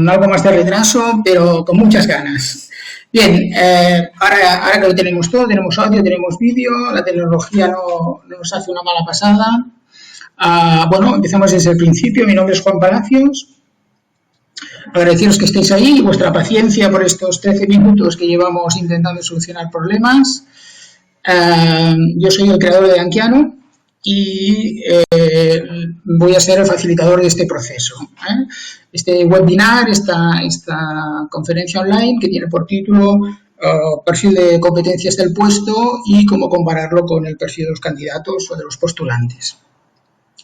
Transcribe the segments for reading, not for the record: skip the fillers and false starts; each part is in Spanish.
algo más de retraso, pero con muchas ganas. Bien, ahora que lo tenemos todo, tenemos audio, tenemos vídeo, la tecnología no nos hace una mala pasada. Bueno, empezamos desde el principio. Mi nombre es Juan Palacios. Agradeceros que estéis ahí y vuestra paciencia por estos 13 minutos que llevamos intentando solucionar problemas. Yo soy el creador de Ankiano y voy a ser el facilitador de este proceso. Este webinar, esta conferencia online que tiene por título perfil de competencias del puesto y cómo compararlo con el perfil de los candidatos o de los postulantes.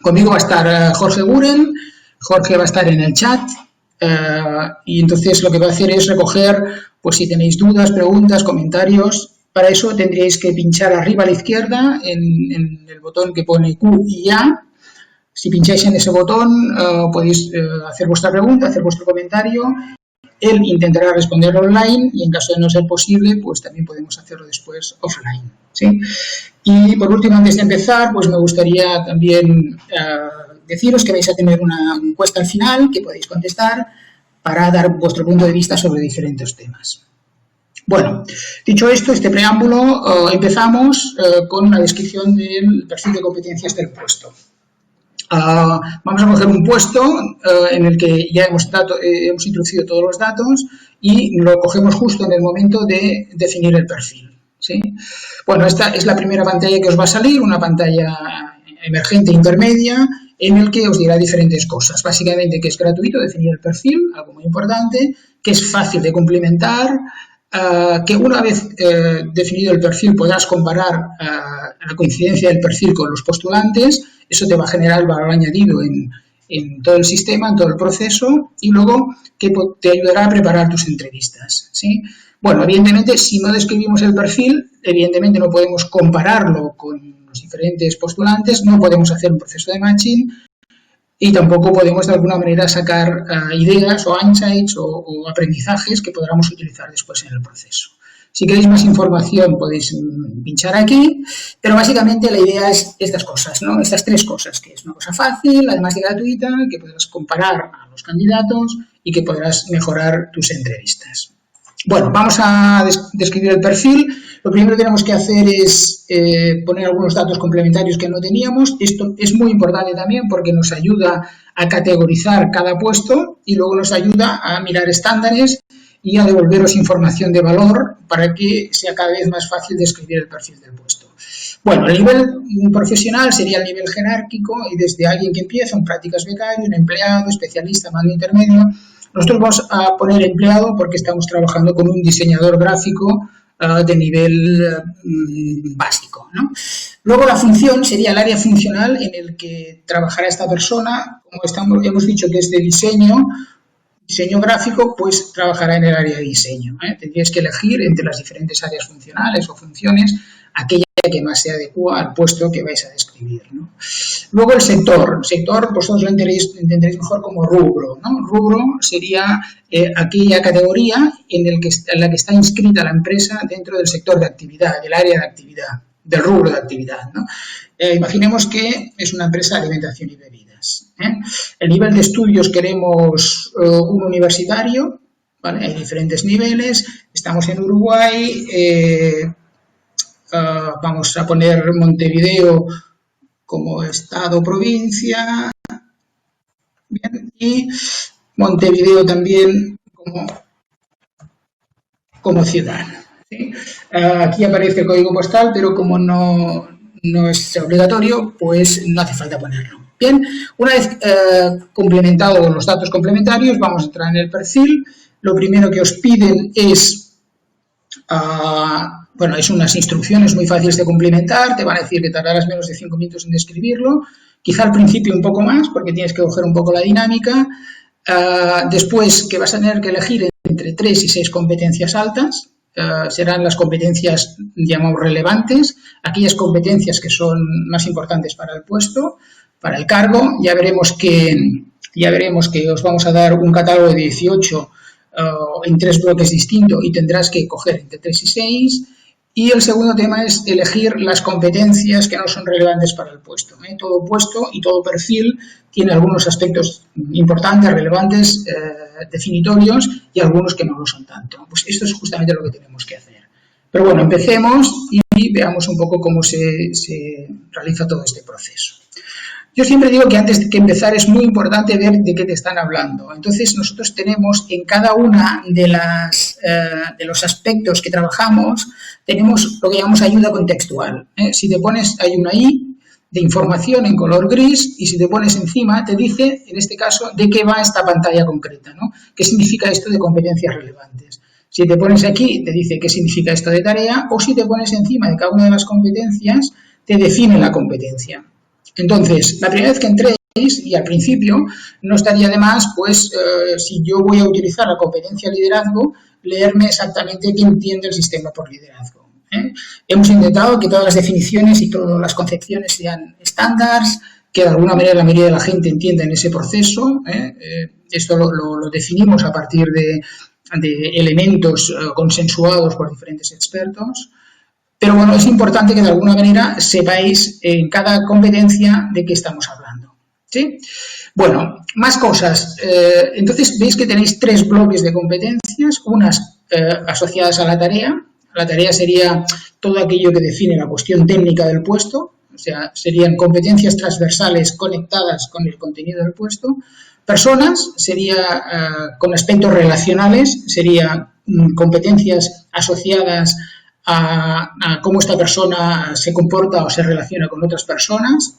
Conmigo va a estar Jorge Guren. Jorge va a estar en el chat y entonces lo que va a hacer es recoger, pues si tenéis dudas, preguntas, comentarios. Para eso tendríais que pinchar arriba a la izquierda en el botón que pone Q y A. Si pincháis en ese botón podéis hacer vuestra pregunta, hacer vuestro comentario. Él intentará responder online y en caso de no ser posible, pues también podemos hacerlo después offline, ¿sí? Y por último, antes de empezar, pues me gustaría también deciros que vais a tener una encuesta al final que podéis contestar para dar vuestro punto de vista sobre diferentes temas. Bueno, dicho esto, este preámbulo, empezamos con una descripción del perfil de competencias del puesto. Vamos a coger un puesto en el que ya hemos introducido todos los datos y lo cogemos justo en el momento de definir el perfil, ¿sí? Bueno, esta es la primera pantalla que os va a salir, una pantalla emergente intermedia en el que os dirá diferentes cosas. Básicamente que es gratuito definir el perfil, algo muy importante, que es fácil de complementar, que una vez definido el perfil podrás comparar la coincidencia del perfil con los postulantes. Eso te va a generar valor añadido en todo el sistema, en todo el proceso, y luego que te ayudará a preparar tus entrevistas, ¿sí? Bueno, evidentemente, si no describimos el perfil, evidentemente no podemos compararlo con los diferentes postulantes, no podemos hacer un proceso de matching y tampoco podemos de alguna manera sacar ideas o insights o aprendizajes que podamos utilizar después en el proceso. Si queréis más información podéis pinchar aquí, pero básicamente la idea es estas cosas, ¿no? Estas tres cosas, que es una cosa fácil, además de gratuita, que podrás comparar a los candidatos y que podrás mejorar tus entrevistas. Bueno, vamos a describir el perfil. Lo primero que tenemos que hacer es poner algunos datos complementarios que no teníamos. Esto es muy importante también porque nos ayuda a categorizar cada puesto y luego nos ayuda a mirar estándares y a devolveros información de valor para que sea cada vez más fácil describir el perfil del puesto. Bueno, el nivel profesional sería el nivel jerárquico y desde alguien que empieza, un prácticas becario, un empleado, especialista, mando intermedio. Nosotros vamos a poner empleado porque estamos trabajando con un diseñador gráfico de nivel básico, ¿no? Luego la función sería el área funcional en el que trabajará esta persona. Como hemos dicho que es de diseño gráfico, pues trabajará en el área de diseño, ¿eh? Tendríais que elegir entre las diferentes áreas funcionales o funciones aquella que más se adecua al puesto que vais a describir, ¿no? Luego el sector. Vosotros lo entenderéis mejor como rubro, ¿no? Rubro sería aquella categoría en la que está inscrita la empresa dentro del sector de actividad, del área de actividad, del rubro de actividad, ¿no? Imaginemos que es una empresa de alimentación y bebidas, ¿eh? El nivel de estudios queremos un universitario, ¿vale? Hay diferentes niveles. Estamos en Uruguay. Vamos a poner Montevideo como estado, provincia, bien, y Montevideo también como ciudad, ¿sí? Aquí aparece el código postal, pero como no es obligatorio, pues no hace falta ponerlo. Bien, una vez complementado los datos complementarios, vamos a entrar en el perfil. Lo primero que os piden es bueno, es unas instrucciones muy fáciles de complementar, te van a decir que tardarás menos de 5 minutos en describirlo, quizá al principio un poco más porque tienes que coger un poco la dinámica, después que vas a tener que elegir entre 3 y 6 competencias altas, serán las competencias, llamamos, relevantes, aquellas competencias que son más importantes para el puesto, para el cargo. Ya veremos que os vamos a dar un catálogo de 18 en 3 bloques distintos y tendrás que coger entre 3 y 6. Y el segundo tema es elegir las competencias que no son relevantes para el puesto. Todo puesto y todo perfil tiene algunos aspectos importantes, relevantes, definitorios y algunos que no lo son tanto. Pues esto es justamente lo que tenemos que hacer. Pero bueno, empecemos y veamos un poco cómo se realiza todo este proceso. Yo siempre digo que antes de empezar es muy importante ver de qué te están hablando. Entonces, nosotros tenemos en cada una de los aspectos que trabajamos, tenemos lo que llamamos ayuda contextual. Si te pones, hay una I de información en color gris y si te pones encima te dice, en este caso, de qué va esta pantalla concreta, ¿no? ¿Qué significa esto de competencias relevantes? Si te pones aquí, te dice qué significa esto de tarea, o si te pones encima de cada una de las competencias, te define la competencia. Entonces, la primera vez que entréis, y al principio, no estaría de más, pues, si yo voy a utilizar la competencia liderazgo, leerme exactamente qué entiende el sistema por liderazgo. Hemos intentado que todas las definiciones y todas las concepciones sean estándares, que de alguna manera la mayoría de la gente entienda en ese proceso. Esto lo definimos a partir de elementos consensuados por diferentes expertos. Pero bueno, es importante que de alguna manera sepáis en cada competencia de qué estamos hablando. ¿Sí? Bueno, más cosas. Entonces, veis que tenéis 3 bloques de competencias, unas asociadas a la tarea. La tarea sería todo aquello que define la cuestión técnica del puesto, o sea, serían competencias transversales conectadas con el contenido del puesto. Personas sería con aspectos relacionales, sería competencias asociadas a cómo esta persona se comporta o se relaciona con otras personas.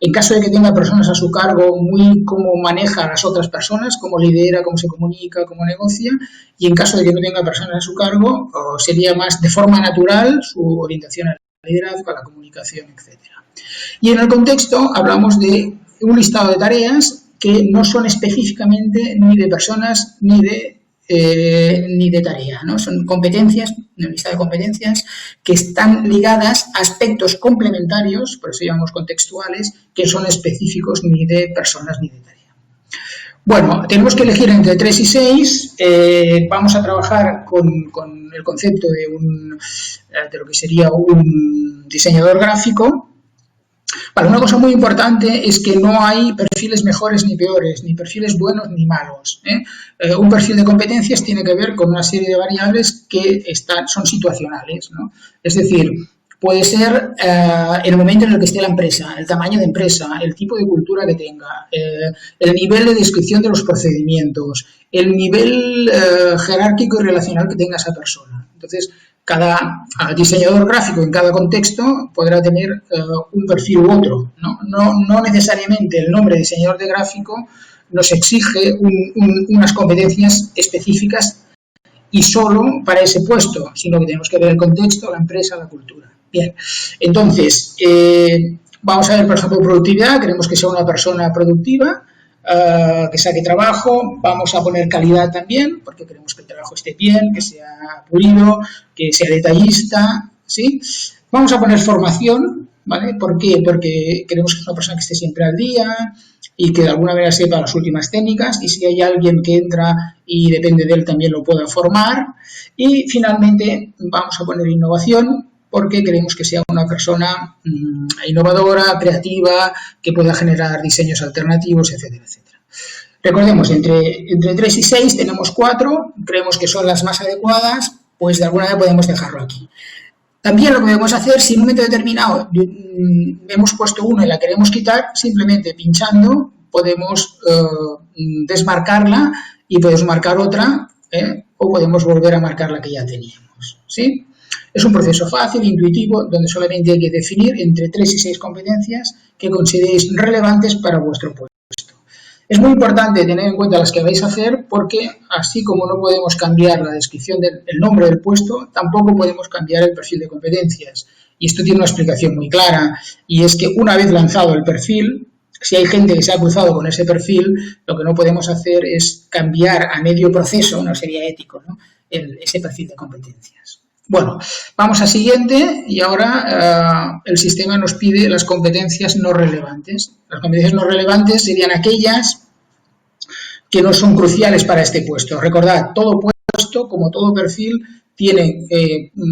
En caso de que tenga personas a su cargo, cómo maneja a las otras personas, cómo lidera, cómo se comunica, cómo negocia. Y en caso de que no tenga personas a su cargo, sería más de forma natural su orientación al liderazgo, a la comunicación, etc. Y en el contexto hablamos de un listado de tareas que no son específicamente ni de personas ni de tarea, ¿no? Son competencias, una lista de competencias que están ligadas a aspectos complementarios, por eso llamamos contextuales, que son específicos ni de personas ni de tarea. Bueno, tenemos que elegir entre 3 y 6, vamos a trabajar con el concepto de lo que sería un diseñador gráfico. Vale, una cosa muy importante es que no hay perfiles mejores ni peores, ni perfiles buenos ni malos. Un perfil de competencias tiene que ver con una serie de variables que son situacionales, ¿no? Es decir, puede ser el momento en el que esté la empresa, el tamaño de empresa, el tipo de cultura que tenga, el nivel de descripción de los procedimientos, el nivel jerárquico y relacional que tenga esa persona. Entonces, cada diseñador gráfico en cada contexto podrá tener un perfil u otro, ¿no? No necesariamente el nombre de diseñador de gráfico nos exige unas competencias específicas y solo para ese puesto, sino que tenemos que ver el contexto, la empresa, la cultura. Bien, entonces, vamos a ver, por ejemplo, productividad, queremos que sea una persona productiva, que saque trabajo, vamos a poner calidad también, porque queremos que el trabajo esté bien, que sea pulido, que sea detallista, ¿sí? Vamos a poner formación, ¿vale? ¿Por qué? Porque queremos que sea una persona que esté siempre al día y que de alguna manera sepa las últimas técnicas, y si hay alguien que entra y depende de él también lo pueda formar. Y finalmente vamos a poner innovación, porque queremos que sea una persona innovadora, creativa, que pueda generar diseños alternativos, etcétera, etcétera. Recordemos, entre 3 y 6 tenemos 4, creemos que son las más adecuadas, pues de alguna manera podemos dejarlo aquí. También lo que podemos hacer, si en un momento determinado hemos puesto una y la queremos quitar, simplemente pinchando podemos desmarcarla y podemos marcar otra, o podemos volver a marcar la que ya teníamos, ¿sí? Es un proceso fácil, intuitivo, donde solamente hay que definir entre 3 y 6 competencias que consideréis relevantes para vuestro puesto. Es muy importante tener en cuenta las que vais a hacer, porque así como no podemos cambiar la descripción del nombre del puesto, tampoco podemos cambiar el perfil de competencias. Y esto tiene una explicación muy clara, y es que una vez lanzado el perfil, si hay gente que se ha cruzado con ese perfil, lo que no podemos hacer es cambiar a medio proceso, no sería ético, ¿no? Ese perfil de competencias. Bueno, vamos a siguiente, y ahora el sistema nos pide las competencias no relevantes. Las competencias no relevantes serían aquellas que no son cruciales para este puesto. Recordad, todo puesto, como todo perfil, tiene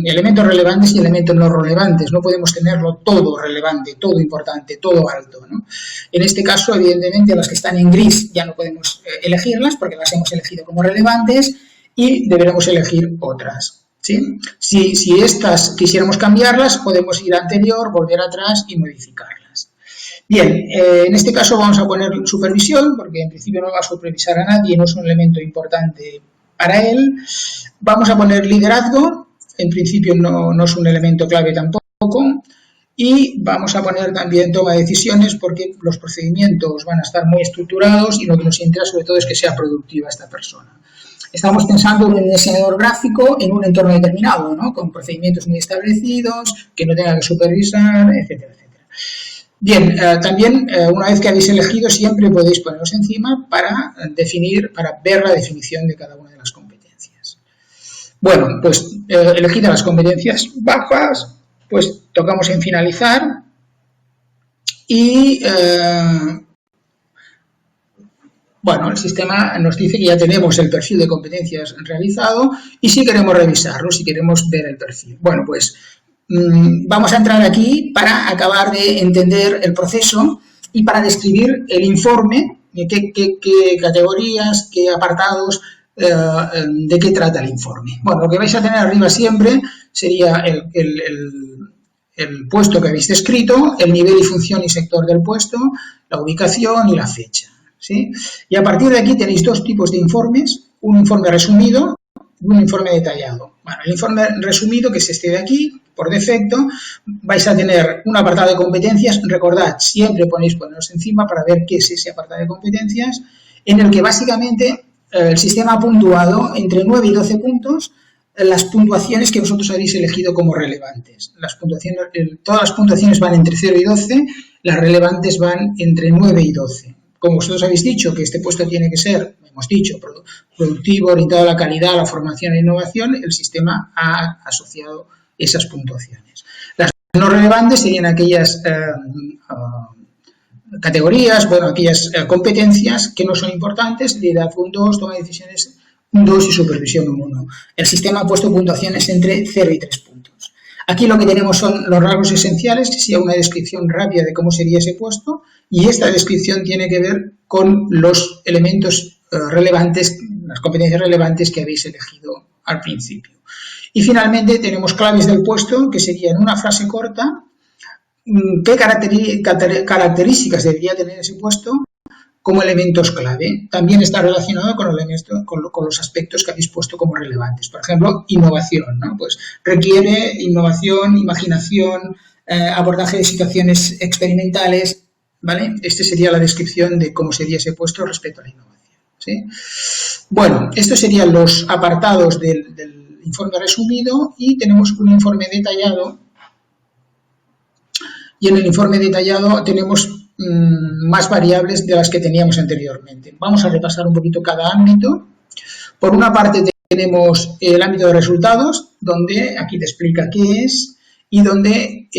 elementos relevantes y elementos no relevantes. No podemos tenerlo todo relevante, todo importante, todo alto, ¿no? En este caso, evidentemente, las que están en gris ya no podemos elegirlas porque las hemos elegido como relevantes y deberemos elegir otras, ¿sí? Si estas quisiéramos cambiarlas, podemos ir a anterior, volver atrás y modificarlas. Bien, en este caso vamos a poner supervisión porque en principio no va a supervisar a nadie, no es un elemento importante para él. Vamos a poner liderazgo, en principio no es un elemento clave tampoco, y vamos a poner también toma de decisiones porque los procedimientos van a estar muy estructurados y lo que nos interesa sobre todo es que sea productiva esta persona. Estamos pensando en un diseñador gráfico en un entorno determinado, ¿no? Con procedimientos muy establecidos, que no tenga que supervisar, etcétera, etcétera. Bien, también una vez que habéis elegido siempre podéis poneros encima para ver la definición de cada una de las competencias. Bueno, pues elegidas las competencias bajas, pues tocamos en finalizar y bueno, el sistema nos dice que ya tenemos el perfil de competencias realizado y si queremos revisarlo, si queremos ver el perfil. Bueno, pues vamos a entrar aquí para acabar de entender el proceso y para describir el informe, qué categorías, qué apartados, de qué trata el informe. Bueno, lo que vais a tener arriba siempre sería el puesto que habéis descrito, el nivel y función y sector del puesto, la ubicación y la fecha, ¿sí? Y a partir de aquí tenéis dos tipos de informes, un informe resumido y un informe detallado. Bueno, el informe resumido, que es este de aquí, por defecto, vais a tener un apartado de competencias. Recordad, siempre poneros encima para ver qué es ese apartado de competencias, en el que básicamente el sistema ha puntuado entre 9 y 12 puntos las puntuaciones que vosotros habéis elegido como relevantes. Todas las puntuaciones van entre 0 y 12, las relevantes van entre 9 y 12. Como vosotros habéis dicho que este puesto tiene que ser, hemos dicho, productivo, orientado a la calidad, a la formación e innovación, el sistema ha asociado esas puntuaciones. Las no relevantes serían aquellas categorías, bueno, aquellas competencias que no son importantes, liderazgo un 2, toma de decisiones un 2 y supervisión un 1. El sistema ha puesto puntuaciones entre 0 y 3 puntos. Aquí lo que tenemos son los rasgos esenciales, que sería una descripción rápida de cómo sería ese puesto, y esta descripción tiene que ver con los elementos relevantes, las competencias relevantes que habéis elegido al principio. Y finalmente tenemos claves del puesto, que sería en una frase corta, qué características debería tener ese puesto como elementos clave. También está relacionado con los aspectos que habéis puesto como relevantes. Por ejemplo, innovación, ¿no? Pues requiere innovación, imaginación, abordaje de situaciones experimentales, ¿vale? Esta sería la descripción de cómo sería ese puesto respecto a la innovación, ¿sí? Bueno, estos serían los apartados del informe resumido y tenemos un informe detallado. Y en el informe detallado tenemos más variables de las que teníamos anteriormente. Vamos a repasar un poquito cada ámbito. Por una parte tenemos el ámbito de resultados, donde aquí te explica qué es y donde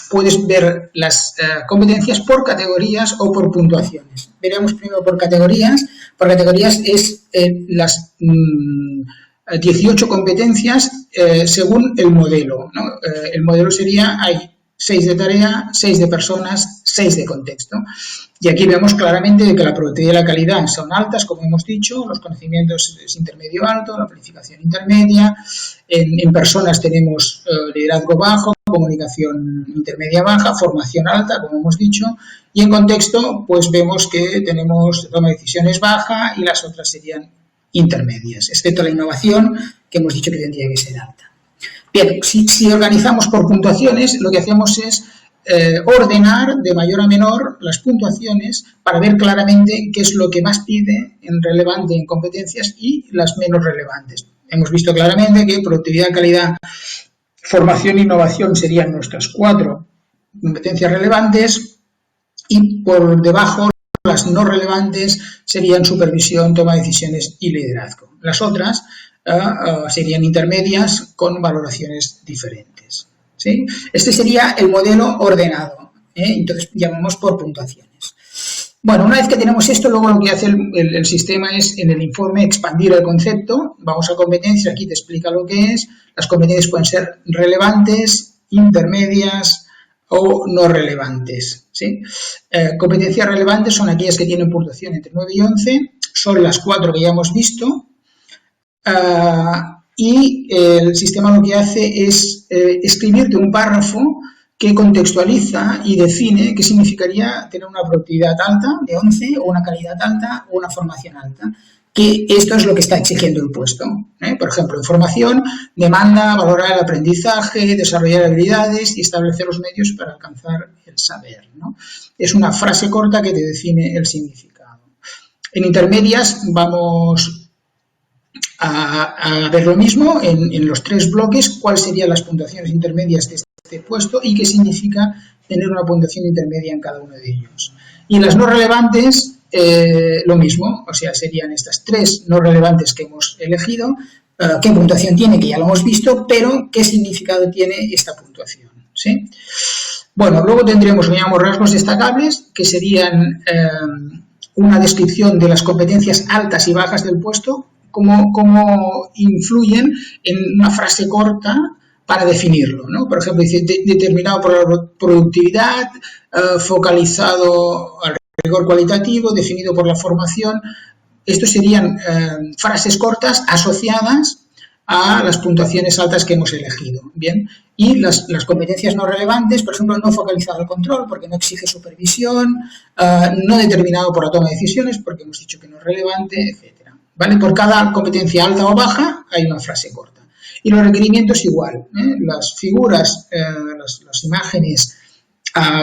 puedes ver las competencias por categorías o por puntuaciones. Veremos primero por categorías. Por categorías es las 18 competencias según el modelo, ¿no? El modelo sería, hay 6 de tarea, 6 de personas, 6 de contexto. Y aquí vemos claramente que la productividad y la calidad son altas, como hemos dicho, los conocimientos es intermedio alto, la planificación intermedia, en personas tenemos liderazgo bajo, comunicación intermedia baja, formación alta, como hemos dicho, y en contexto pues vemos que tenemos toma de decisiones baja y las otras serían intermedias, excepto la innovación, que hemos dicho que tendría que ser alta. Bien, si organizamos por puntuaciones, lo que hacemos es ordenar de mayor a menor las puntuaciones para ver claramente qué es lo que más pide en relevante en competencias y las menos relevantes. Hemos visto claramente que productividad, calidad, formación e innovación serían nuestras 4 competencias relevantes y por debajo las no relevantes serían supervisión, toma de decisiones y liderazgo. Las otras serían intermedias con valoraciones diferentes, ¿sí? Este sería el modelo ordenado, entonces llamamos por puntuaciones. Bueno, una vez que tenemos esto, luego lo que hace el sistema es, en el informe, expandir el concepto. Vamos a competencias, aquí te explica lo que es. Las competencias pueden ser relevantes, intermedias o no relevantes, ¿sí? Competencias relevantes son aquellas que tienen puntuación entre 9 y 11, son las 4 que ya hemos visto, y el sistema lo que hace es escribirte un párrafo que contextualiza y define qué significaría tener una productividad alta de 11 o una calidad alta o una formación alta, que esto es lo que está exigiendo el puesto. Por ejemplo, en formación demanda valorar el aprendizaje, desarrollar habilidades y establecer los medios para alcanzar el saber, ¿no? Es una frase corta que te define el significado. En intermedias vamos a ver lo mismo en los 3 bloques, cuáles serían las puntuaciones intermedias de este puesto y qué significa tener una puntuación intermedia en cada uno de ellos. Y las no relevantes, lo mismo, o sea, serían estas 3 no relevantes que hemos elegido, qué puntuación tiene, que ya lo hemos visto, pero qué significado tiene esta puntuación, ¿sí? Bueno, luego tendremos, lo llamamos rasgos destacables, que serían una descripción de las competencias altas y bajas del puesto, cómo influyen en una frase corta para definirlo, ¿no? Por ejemplo, dice determinado por la productividad, focalizado al rigor cualitativo, definido por la formación. Estos serían frases cortas asociadas a las puntuaciones altas que hemos elegido, ¿bien? Y las competencias no relevantes, por ejemplo, no focalizado al control porque no exige supervisión, no determinado por la toma de decisiones porque hemos dicho que no es relevante, etcétera, ¿vale? Por cada competencia alta o baja hay una frase corta. Y los requerimientos igual, las figuras, las imágenes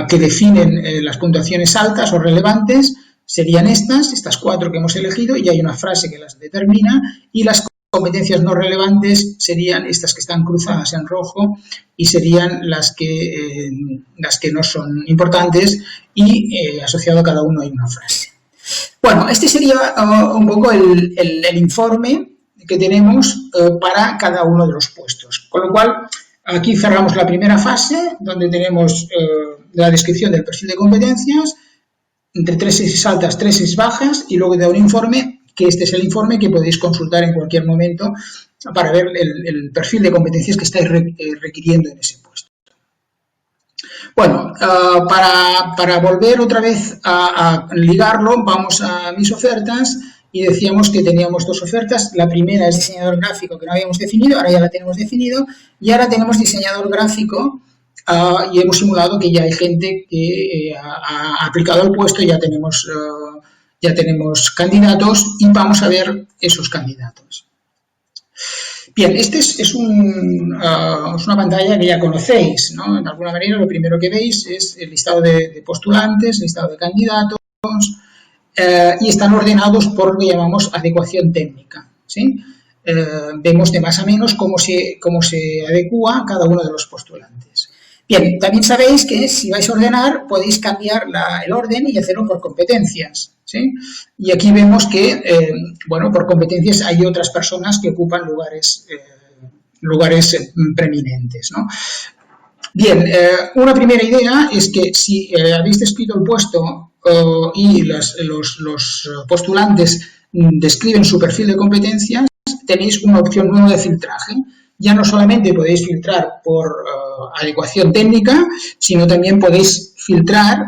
que definen las puntuaciones altas o relevantes serían estas 4 que hemos elegido y hay una frase que las determina, y las competencias no relevantes serían estas que están cruzadas en rojo y serían las que no son importantes y asociado a cada uno hay una frase. Bueno, este sería un poco el informe que tenemos para cada uno de los puestos. Con lo cual, aquí cerramos la primera fase, donde tenemos la descripción del perfil de competencias, entre 3 S altas, 3 S bajas, y luego da un informe, que este es el informe que podéis consultar en cualquier momento para ver el perfil de competencias que estáis requiriendo en ese puesto. Bueno, para volver otra vez a ligarlo, vamos a mis ofertas. Y decíamos que teníamos 2 ofertas. La primera es diseñador gráfico, que no habíamos definido, ahora ya la tenemos definido. Y ahora tenemos diseñador gráfico y hemos simulado que ya hay gente que ha aplicado el puesto, ya tenemos candidatos y vamos a ver esos candidatos. Bien, este es una pantalla que ya conocéis, ¿no? De alguna manera lo primero que veis es el listado de postulantes, el listado de candidatos, y están ordenados por lo que llamamos adecuación técnica, ¿sí? Vemos de más a menos cómo se adecúa cada uno de los postulantes. Bien, también sabéis que si vais a ordenar podéis cambiar el orden y hacerlo por competencias, ¿sí? Y aquí vemos que, bueno, por competencias hay otras personas que ocupan lugares preeminentes, ¿no? Bien, una primera idea es que si habéis descrito el puesto y los postulantes describen su perfil de competencias, tenéis una opción nueva de filtraje. Ya no solamente podéis filtrar por adecuación técnica, sino también podéis filtrar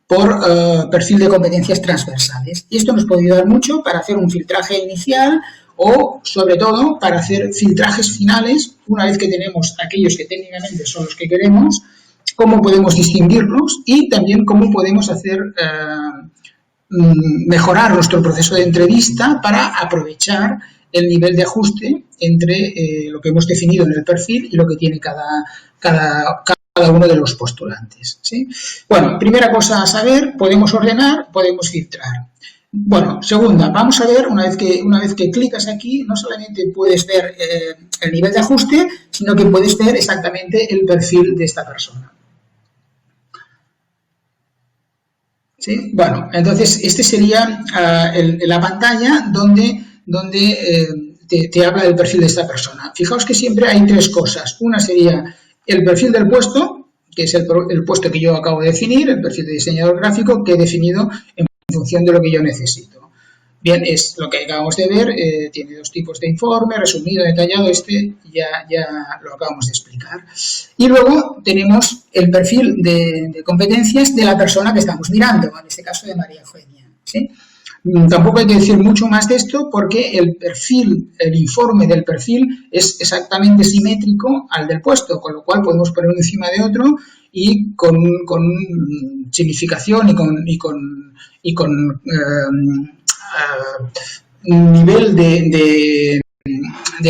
por perfil de competencias transversales. Y esto nos puede ayudar mucho para hacer un filtraje inicial o, sobre todo, para hacer filtrajes finales, una vez que tenemos aquellos que técnicamente son los que queremos, cómo podemos distinguirlos y también cómo podemos hacer mejorar nuestro proceso de entrevista para aprovechar el nivel de ajuste entre lo que hemos definido en el perfil y lo que tiene cada uno de los postulantes, ¿sí? Bueno, primera cosa a saber, podemos ordenar, podemos filtrar. Bueno, segunda, vamos a ver, una vez que clicas aquí, no solamente puedes ver el nivel de ajuste, sino que puedes ver exactamente el perfil de esta persona. ¿Sí? Bueno, entonces este sería la pantalla donde te habla del perfil de esta persona. Fijaos que siempre hay 3 cosas. Una sería el perfil del puesto, que es el puesto que yo acabo de definir, el perfil de diseñador gráfico que he definido en función de lo que yo necesito. Bien, es lo que acabamos de ver, tiene dos tipos de informe, resumido, detallado, ya lo acabamos de explicar. Y luego tenemos el perfil de competencias de la persona que estamos mirando, en este caso de María Eugenia, ¿sí? Tampoco hay que decir mucho más de esto porque el informe del perfil es exactamente simétrico al del puesto, con lo cual podemos poner uno encima de otro y con significación y con nivel de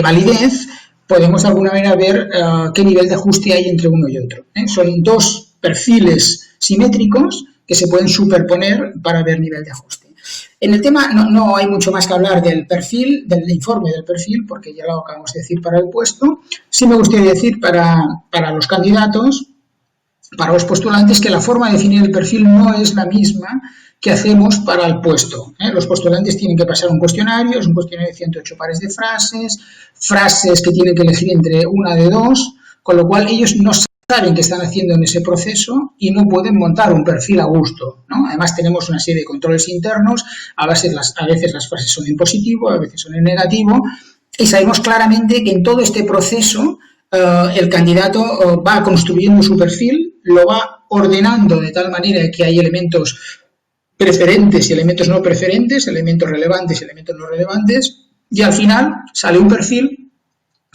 validez, podemos de alguna manera ver qué nivel de ajuste hay entre uno y otro. Son dos perfiles simétricos que se pueden superponer para ver nivel de ajuste. En el tema no hay mucho más que hablar del perfil, del informe del perfil, porque ya lo acabamos de decir para el puesto. Sí me gustaría decir para los candidatos, para los postulantes, que la forma de definir el perfil no es la misma que hacemos para el puesto. Los postulantes tienen que pasar un cuestionario, es un cuestionario de 108 pares de frases que tienen que elegir entre una de dos, con lo cual ellos no saben qué están haciendo en ese proceso y no pueden montar un perfil a gusto, ¿no? Además tenemos una serie de controles internos, a veces las frases son en positivo, a veces son en negativo, y sabemos claramente que en todo este proceso el candidato va construyendo su perfil, lo va ordenando de tal manera que hay elementos preferentes y elementos no preferentes, elementos relevantes y elementos no relevantes, y al final sale un perfil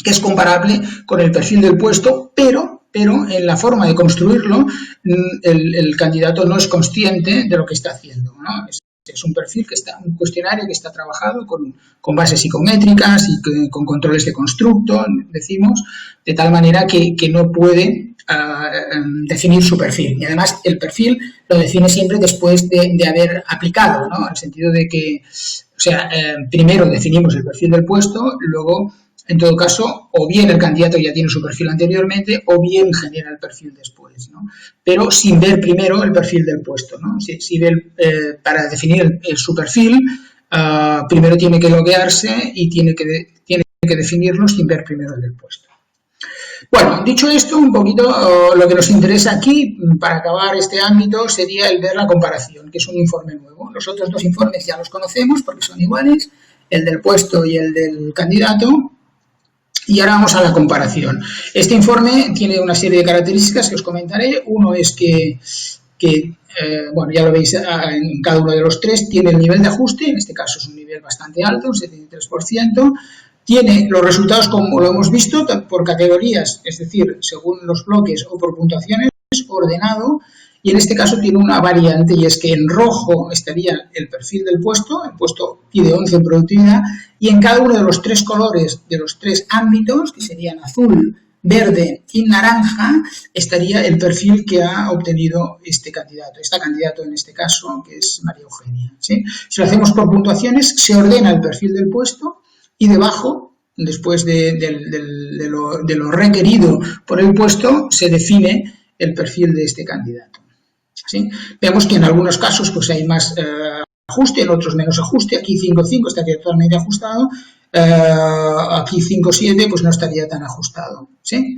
que es comparable con el perfil del puesto, pero en la forma de construirlo el candidato no es consciente de lo que está haciendo, ¿no? Es un perfil un cuestionario que está trabajado con bases psicométricas y con controles de constructo, decimos, de tal manera que no puede definir su perfil. Y además el perfil lo define siempre después de haber aplicado, ¿no? En el sentido de que, primero definimos el perfil del puesto, luego, en todo caso, o bien el candidato ya tiene su perfil anteriormente o bien genera el perfil después, ¿no? Pero sin ver primero el perfil del puesto, ¿no? Para definir su perfil, primero tiene que loguearse y tiene que definirlo sin ver primero el del puesto. Bueno, dicho esto, un poquito lo que nos interesa aquí, para acabar este ámbito, sería el ver la comparación, que es un informe nuevo. Los otros dos informes ya los conocemos porque son iguales, el del puesto y el del candidato. Y ahora vamos a la comparación. Este informe tiene una serie de características que os comentaré. Uno es que ya lo veis en cada uno de los tres, tiene el nivel de ajuste, en este caso es un nivel bastante alto, un 73%. Tiene los resultados, como lo hemos visto, por categorías, es decir, según los bloques o por puntuaciones, ordenado. Y en este caso tiene una variante, y es que en rojo estaría el perfil del puesto, el puesto pide 11 en productividad, y en cada uno de los tres colores, de los tres ámbitos, que serían azul, verde y naranja, estaría el perfil que ha obtenido esta candidato en este caso, que es María Eugenia, ¿sí? Si lo hacemos por puntuaciones, se ordena el perfil del puesto y debajo, después de lo requerido por el puesto, se define el perfil de este candidato. ¿Sí? Vemos que en algunos casos pues hay más ajuste, en otros menos ajuste. Aquí 5.5 estaría totalmente ajustado, aquí 5.7 pues no estaría tan ajustado, ¿sí?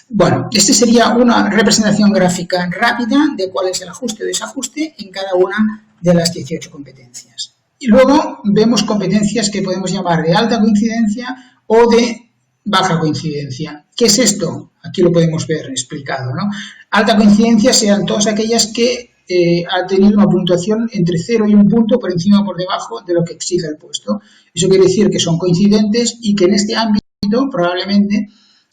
Bueno, esta sería una representación gráfica rápida de cuál es el ajuste o desajuste en cada una de las 18 competencias. Y luego vemos competencias que podemos llamar de alta coincidencia o de baja coincidencia. ¿Qué es esto? Aquí lo podemos ver explicado, ¿no? Alta coincidencia sean todas aquellas que han tenido una puntuación entre 0 y 1 punto por encima o por debajo de lo que exige el puesto. Eso quiere decir que son coincidentes y que en este ámbito probablemente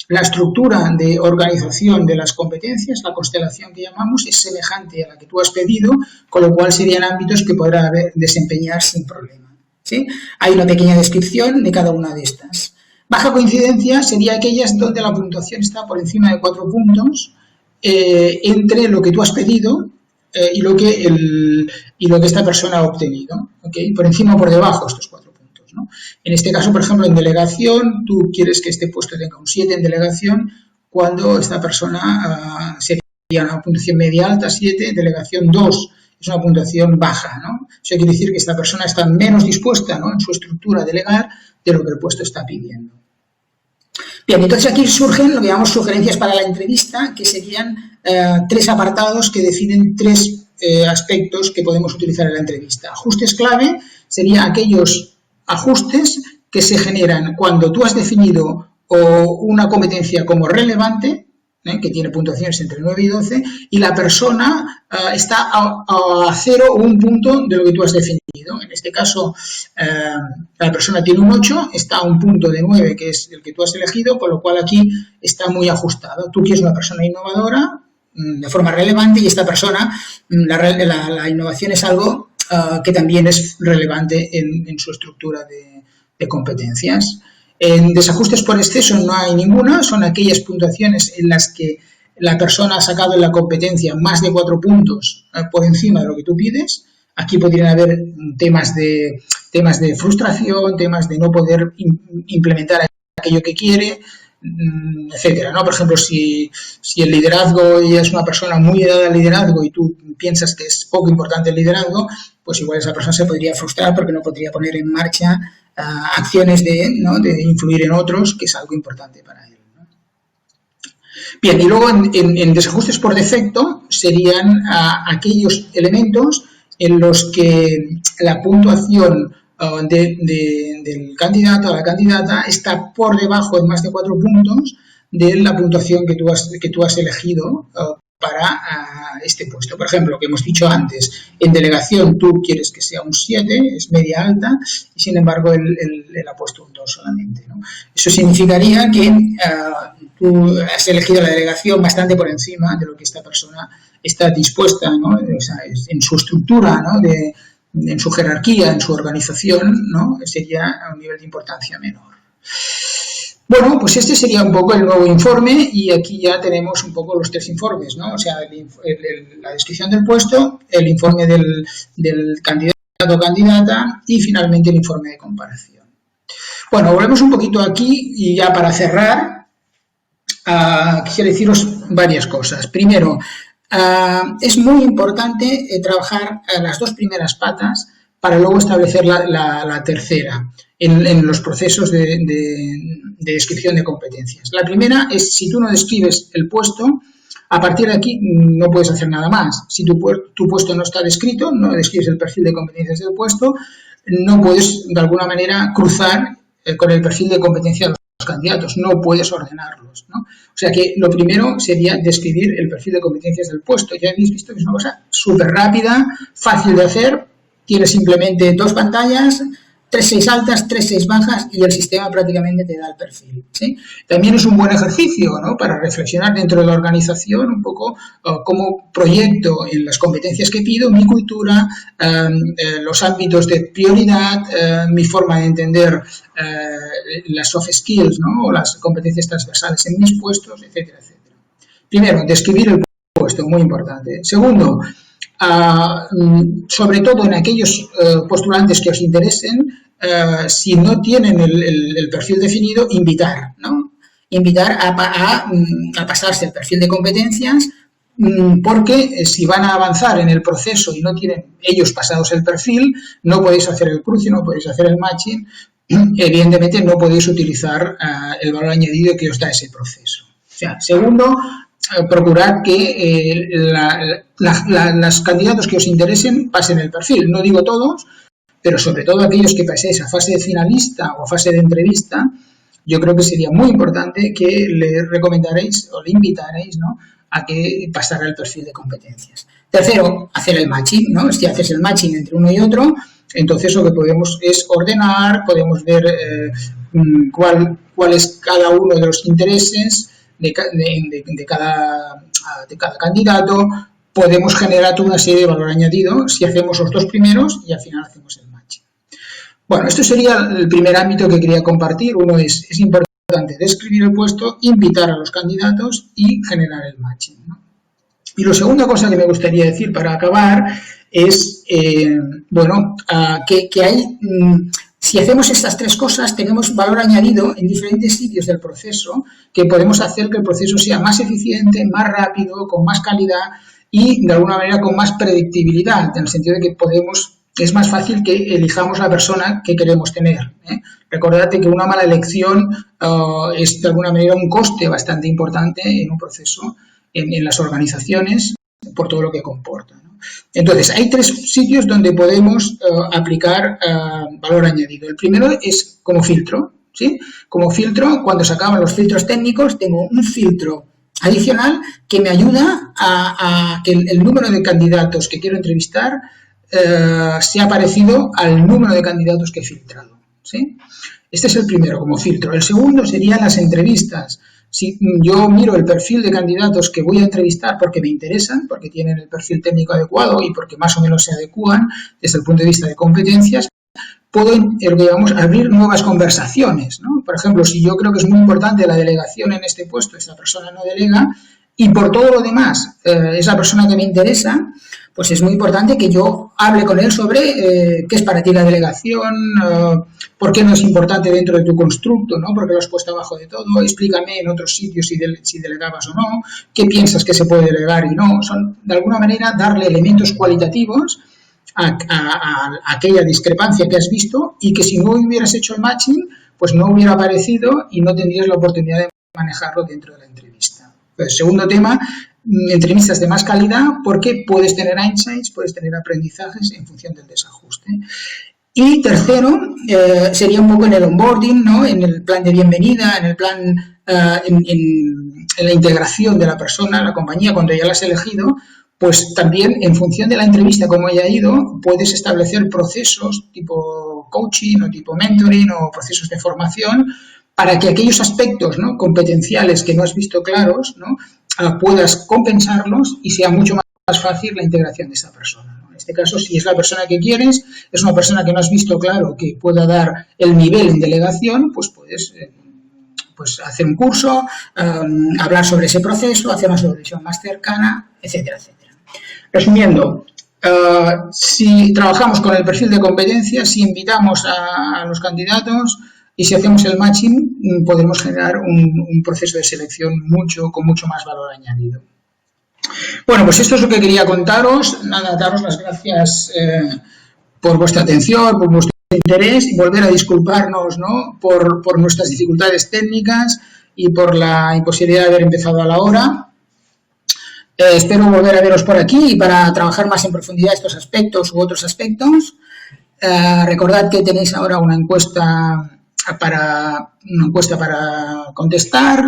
la estructura de organización de las competencias, la constelación que llamamos, es semejante a la que tú has pedido, con lo cual serían ámbitos que podrá desempeñar sin problema, ¿sí? Hay una pequeña descripción de cada una de estas. Baja coincidencia sería aquellas donde la puntuación está por encima de 4 puntos entre lo que tú has pedido y lo que esta persona ha obtenido, ¿okay? Por encima o por debajo estos 4 puntos, ¿no? En este caso, por ejemplo, en delegación, tú quieres que este puesto tenga un 7 en delegación, cuando esta persona sería una puntuación media alta, 7, delegación 2, es una puntuación baja, ¿no? Eso quiere decir que esta persona está menos dispuesta, ¿no?, en su estructura a delegar de lo que el puesto está pidiendo. Bien, entonces aquí surgen lo que llamamos sugerencias para la entrevista, que serían 3 apartados que definen 3 aspectos que podemos utilizar en la entrevista. Ajustes clave serían aquellos ajustes que se generan cuando tú has definido una competencia como relevante, que tiene puntuaciones entre 9 y 12, y la persona está a 0 o 1 punto de lo que tú has definido. En este caso, la persona tiene un 8, está a un punto de 9, que es el que tú has elegido, con lo cual aquí está muy ajustado. Tú quieres una persona innovadora, de forma relevante, y esta persona, la innovación es algo que también es relevante en su estructura de competencias. En desajustes por exceso no hay ninguna, son aquellas puntuaciones en las que la persona ha sacado en la competencia más de 4 puntos por encima de lo que tú pides. Aquí podrían haber temas de frustración, temas de no poder implementar aquello que quiere, etcétera, ¿no? Por ejemplo, si el liderazgo y es una persona muy dada al liderazgo y tú piensas que es poco importante el liderazgo, pues igual esa persona se podría frustrar porque no podría poner en marcha acciones de influir en otros, que es algo importante para él, ¿no? Bien, y luego en desajustes por defecto serían aquellos elementos en los que la puntuación del candidato o la candidata está por debajo de más de 4 puntos de la puntuación que tú has elegido para este puesto. Por ejemplo, que hemos dicho antes, en delegación tú quieres que sea un 7, es media alta, y sin embargo él ha puesto un 2 solamente, ¿no? Eso significaría que tú has elegido la delegación bastante por encima de lo que esta persona está dispuesta, ¿no? O sea, en su estructura, ¿no? En su jerarquía, en su organización, ¿no? Sería a un nivel de importancia menor. Bueno, pues este sería un poco el nuevo informe y aquí ya tenemos un poco los 3 informes, ¿no? O sea, la descripción del puesto, el informe del candidato o candidata y finalmente el informe de comparación. Bueno, volvemos un poquito aquí y ya para cerrar, quisiera deciros varias cosas. Primero, es muy importante trabajar las 2 primeras patas para luego establecer la tercera en los procesos de descripción de competencias. La primera es, si tú no describes el puesto, a partir de aquí no puedes hacer nada más. Si tu puesto no está descrito, no describes el perfil de competencias del puesto, no puedes de alguna manera cruzar con el perfil de competencia de los candidatos, no puedes ordenarlos, ¿no? O sea que lo primero sería describir el perfil de competencias del puesto. Ya habéis visto que es una cosa súper rápida, fácil de hacer, tienes simplemente 2 pantallas, 3-6 altas, 3-6 bajas y el sistema prácticamente te da el perfil, ¿sí? También es un buen ejercicio, ¿no? Para reflexionar dentro de la organización un poco cómo proyecto en las competencias que pido, mi cultura, los ámbitos de prioridad, mi forma de entender las soft skills, ¿no? O las competencias transversales en mis puestos, etcétera, etcétera. Primero, describir el puesto, muy importante. Segundo, sobre todo en aquellos postulantes que os interesen, si no tienen el perfil definido, invitar, ¿no? Invitar a pasarse el perfil de competencias, porque si van a avanzar en el proceso y no tienen ellos pasados el perfil, no podéis hacer el cruce, no podéis hacer el matching, evidentemente no podéis utilizar el valor añadido que os da ese proceso. O sea, segundo, procurar que los candidatos que os interesen pasen el perfil. No digo todos, pero sobre todo aquellos que paséis a fase de finalista o a fase de entrevista, yo creo que sería muy importante que le recomendaréis o le invitaréis, ¿no?, a que pasara el perfil de competencias. Tercero, hacer el matching, ¿no? Si haces el matching entre uno y otro, entonces lo que podemos es ordenar, podemos ver cuál es cada uno de los intereses de cada candidato, podemos generar toda una serie de valor añadido si hacemos los 2 primeros y al final hacemos el matching. Bueno, esto sería el primer ámbito que quería compartir. Uno es importante describir el puesto, invitar a los candidatos y generar el matching, ¿no? Y la segunda cosa que me gustaría decir para acabar es, que hay... Si hacemos estas 3 cosas, tenemos valor añadido en diferentes sitios del proceso que podemos hacer que el proceso sea más eficiente, más rápido, con más calidad y, de alguna manera, con más predictibilidad, en el sentido de que es más fácil que elijamos la persona que queremos tener, ¿eh? Recordad que una mala elección es, de alguna manera, un coste bastante importante en un proceso, en las organizaciones, por todo lo que comporta, ¿no? Entonces, hay tres sitios donde podemos aplicar valor añadido. El primero es como filtro, ¿sí? Como filtro, cuando se acaban los filtros técnicos, tengo un filtro adicional que me ayuda a que el número de candidatos que quiero entrevistar sea parecido al número de candidatos que he filtrado, ¿sí? Este es el primero como filtro. El segundo serían las entrevistas. Si yo miro el perfil de candidatos que voy a entrevistar porque me interesan, porque tienen el perfil técnico adecuado y porque más o menos se adecúan desde el punto de vista de competencias, puedo lo que llamamos abrir nuevas conversaciones, ¿no? Por ejemplo, si yo creo que es muy importante la delegación en este puesto, esta persona no delega, y por todo lo demás es la persona que me interesa, pues es muy importante que yo hable con él sobre qué es para ti la delegación, por qué no es importante dentro de tu constructo, ¿no? Por qué lo has puesto abajo de todo, explícame en otros sitios si delegabas o no, qué piensas que se puede delegar y no. Son, de alguna manera, darle elementos cualitativos a aquella discrepancia que has visto y que si no hubieras hecho el matching, pues no hubiera aparecido y no tendrías la oportunidad de manejarlo dentro de la entrevista. Pues, segundo tema, entrevistas de más calidad porque puedes tener insights, puedes tener aprendizajes en función del desajuste. Y tercero, sería un poco en el onboarding, ¿no? En el plan de bienvenida, en el plan, en la integración de la persona, la compañía, cuando ya la has elegido, pues también en función de la entrevista, como haya ido, puedes establecer procesos tipo coaching o tipo mentoring o procesos de formación para que aquellos aspectos, ¿no?, competenciales que no has visto claros, ¿no?, puedas compensarlos y sea mucho más fácil la integración de esa persona, ¿no? En este caso, si es la persona que quieres, es una persona que no has visto claro que pueda dar el nivel en delegación, pues puedes pues hacer un curso, hablar sobre ese proceso, hacer una supervisión más cercana, etcétera, etcétera. Resumiendo, si trabajamos con el perfil de competencias, si invitamos a los candidatos y si hacemos el matching, podemos generar un proceso de selección con mucho más valor añadido. Bueno, pues esto es lo que quería contaros. Nada, daros las gracias por vuestra atención, por vuestro interés y volver a disculparnos, ¿no?, por nuestras dificultades técnicas y por la imposibilidad de haber empezado a la hora. Espero volver a veros por aquí y para trabajar más en profundidad estos aspectos u otros aspectos. Recordad que tenéis ahora una encuesta para contestar,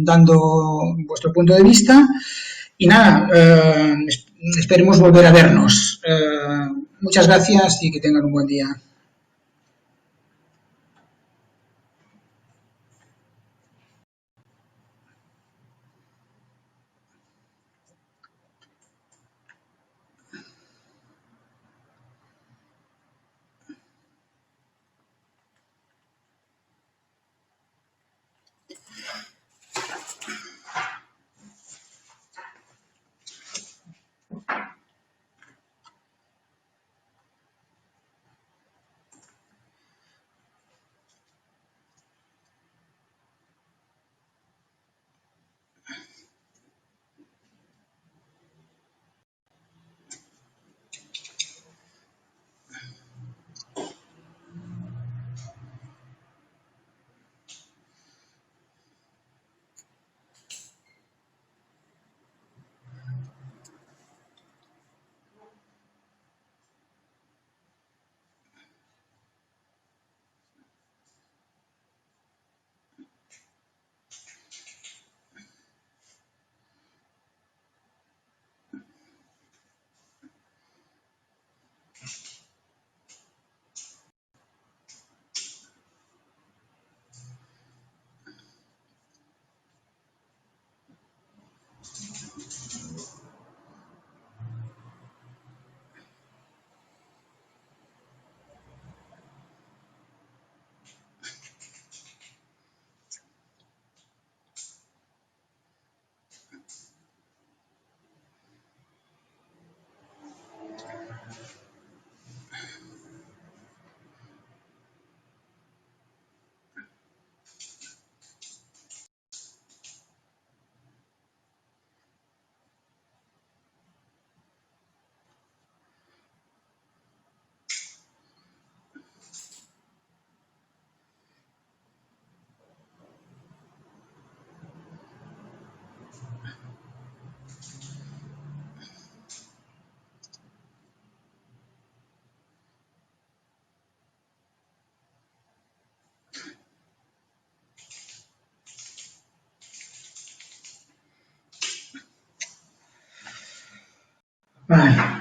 dando vuestro punto de vista. Y nada, esperemos volver a vernos. Muchas gracias y que tengan un buen día. Bye.